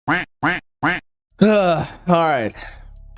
All right,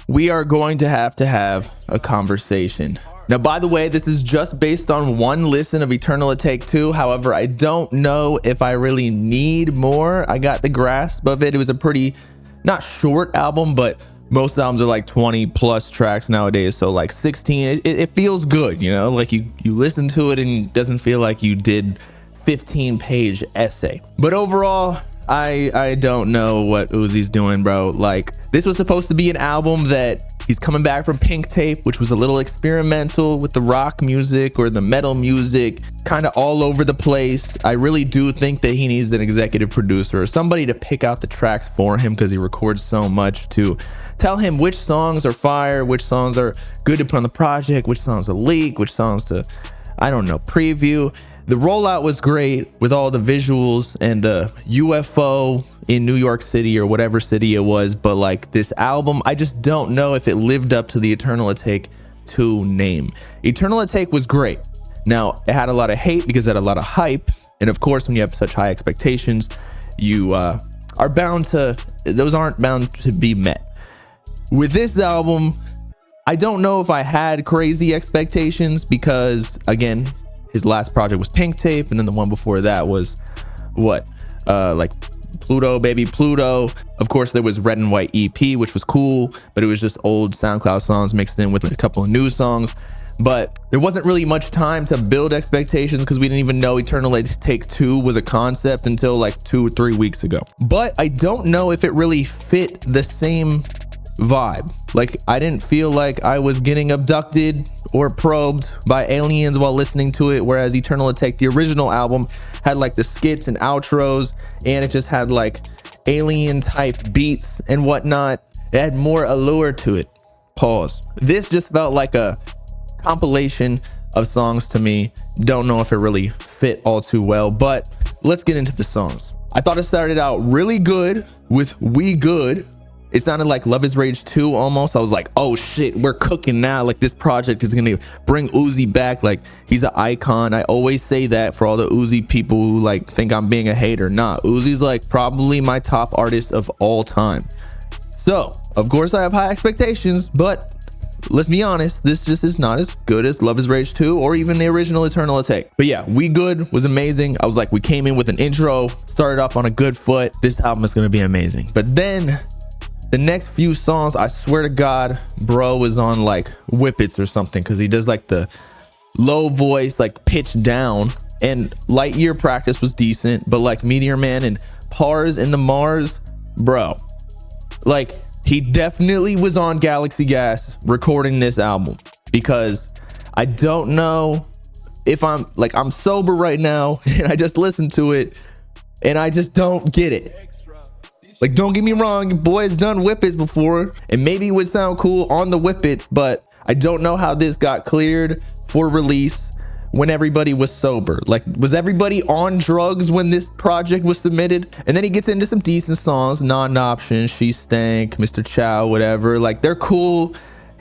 we are going to have a conversation. Now, by the way, this is just based on one listen of Eternal ATAKE 2. However, I don't know if I really need more. I got the grasp of it. It was a pretty, not short album, but most albums are like 20 plus tracks nowadays. So like 16, it feels good, you know, like you listen to it and it doesn't feel like you did 15-page essay. But overall, I don't know what Uzi's doing, bro. Like, this was supposed to be an album that he's coming back from Pink Tape, which was a little experimental with the rock music or the metal music, kind of all over the place. I really do think that he needs an executive producer or somebody to pick out the tracks for him, because he records so much, to tell him which songs are fire, which songs are good to put on the project, which songs to leak, which songs to, I don't know, preview. The rollout was great with all the visuals and the UFO in New York City or whatever city it was. But like, this album, I just don't know if it lived up to the Eternal ATAKE 2 name. Eternal ATAKE was great. Now, it had a lot of hate because it had a lot of hype. And of course, when you have such high expectations, you those aren't bound to be met. With this album, I don't know if I had crazy expectations because, again, his last project was Pink Tape, and then the one before that was like Pluto, Baby Pluto. Of course, there was Red and White EP, which was cool, but it was just old SoundCloud songs mixed in with a couple of new songs. But there wasn't really much time to build expectations because we didn't even know Eternal ATAKE 2 was a concept until like 2 or 3 weeks ago. But I don't know if it really fit the same vibe. Like, I didn't feel like I was getting abducted or probed by aliens while listening to it, whereas Eternal ATAKE, the original album, had like the skits and outros, and it just had like alien type beats and whatnot. It had more allure to it. Pause. This just felt like a compilation of songs to me. Don't know if it really fit all too well, but let's get into the songs. I thought it started out really good with We Good. It sounded like Love Is Rage 2 almost. I was like, oh shit, we're cooking now. Like, this project is gonna bring Uzi back. Like, he's an icon. I always say that for all the Uzi people who like think I'm being a hater. Nah, Uzi's like probably my top artist of all time. So, of course I have high expectations, but let's be honest, this just is not as good as Love Is Rage 2 or even the original Eternal ATAKE. But yeah, We Good was amazing. I was like, we came in with an intro, started off on a good foot. This album is gonna be amazing. But then the next few songs, I swear to God, bro was on like Whippets or something, because he does like the low voice, like pitch down. And Light Year Practice was decent, but like Meteor Man and Pars and the Mars, bro, like he definitely was on Galaxy Gas recording this album, because I don't know if I'm sober right now and I just listened to it and I just don't get it. Like, don't get me wrong, your boy's done Whippets before, and maybe it would sound cool on the Whippets, but I don't know how this got cleared for release when everybody was sober. Like, was everybody on drugs when this project was submitted? And then he gets into some decent songs, Non-Option, She Stank, Mr. Chow, whatever. Like, they're cool,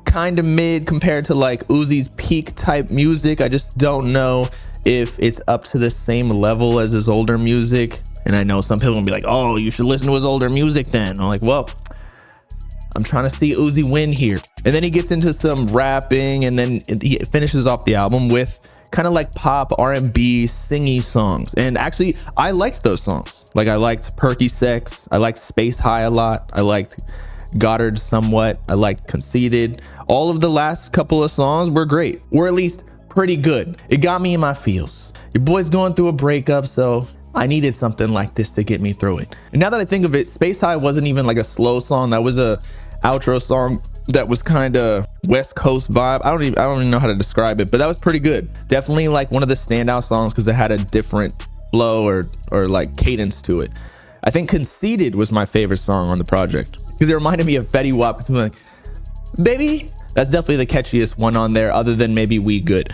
kind of mid compared to like Uzi's peak type music. I just don't know if it's up to the same level as his older music. And I know some people will be like, oh, you should listen to his older music then. I'm like, well, I'm trying to see Uzi win here. And then he gets into some rapping, and then he finishes off the album with kind of like pop R&B singy songs. And actually, I liked those songs. Like, I liked Perky Sex. I liked Space High a lot. I liked Goddard somewhat. I liked Conceited. All of the last couple of songs were great, or at least pretty good. It got me in my feels. Your boy's going through a breakup, so I needed something like this to get me through it. And now that I think of it, Space High wasn't even like a slow song. That was a outro song that was kind of West Coast vibe. I don't even know how to describe it, but that was pretty good. Definitely like one of the standout songs because it had a different flow or like cadence to it. I think Conceited was my favorite song on the project because it reminded me of Fetty Wap. Something like, baby, that's definitely the catchiest one on there, other than maybe We Good.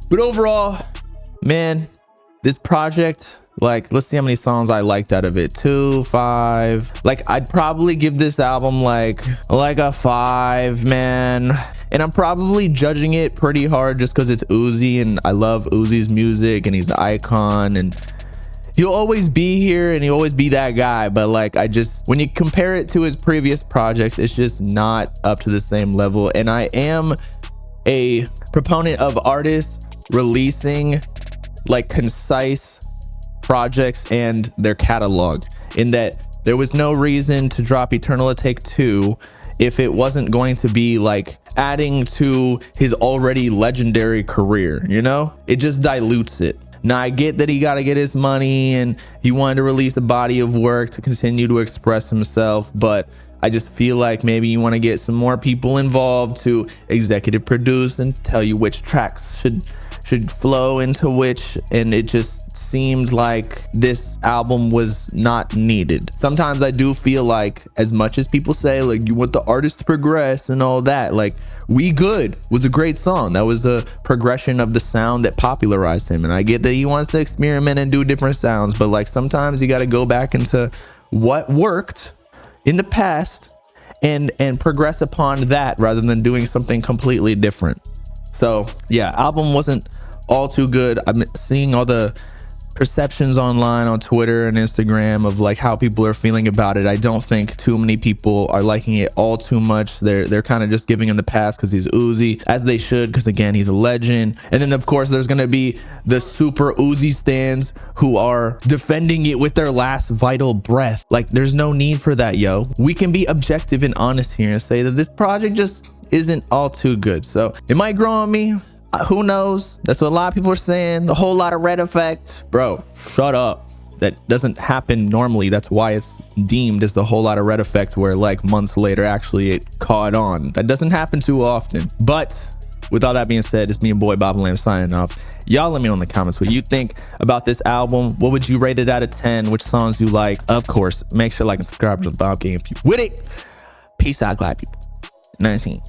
But overall, man, this project, like, let's see how many songs I liked out of it. 2, 5. Like, I'd probably give this album like a 5, man. And I'm probably judging it pretty hard just because it's Uzi and I love Uzi's music and he's an icon and he'll always be here and he'll always be that guy. But like, when you compare it to his previous projects, it's just not up to the same level. And I am a proponent of artists releasing like concise projects and their catalog, in that there was no reason to drop Eternal Atake 2 if it wasn't going to be like adding to his already legendary career, you know? It just dilutes it. Now I get that he got to get his money and he wanted to release a body of work to continue to express himself, but I just feel like maybe you want to get some more people involved to executive produce and tell you which tracks should flow into which, and it just seemed like this album was not needed. Sometimes I do feel like, as much as people say like you want the artist to progress and all that, like We Good was a great song. That was a progression of the sound that popularized him, and I get that he wants to experiment and do different sounds, but like sometimes you got to go back into what worked in the past and progress upon that rather than doing something completely different. So yeah, album wasn't all too good. I'm seeing all the perceptions online on Twitter and Instagram of like how people are feeling about it. I don't think too many people are liking it all too much. They're kind of just giving him the pass because he's Uzi, as they should, because again, he's a legend. And then of course there's gonna be the super Uzi stans who are defending it with their last vital breath. Like, there's no need for that, yo. We can be objective and honest here and say that this project just isn't all too good. So it might grow on me. Who knows? That's what a lot of people are saying. A whole lot of red effect. Bro, shut up. That doesn't happen normally. That's why it's deemed as the whole lot of red effect, where like months later actually it caught on. That doesn't happen too often. But with all that being said, it's me and boy Bob Lamb signing off. Y'all let me know in the comments what you think about this album. What would you rate it out of 10? Which songs you like? Of course, make sure to like and subscribe to the Bob Game if you with it. Peace out, glad people. 19.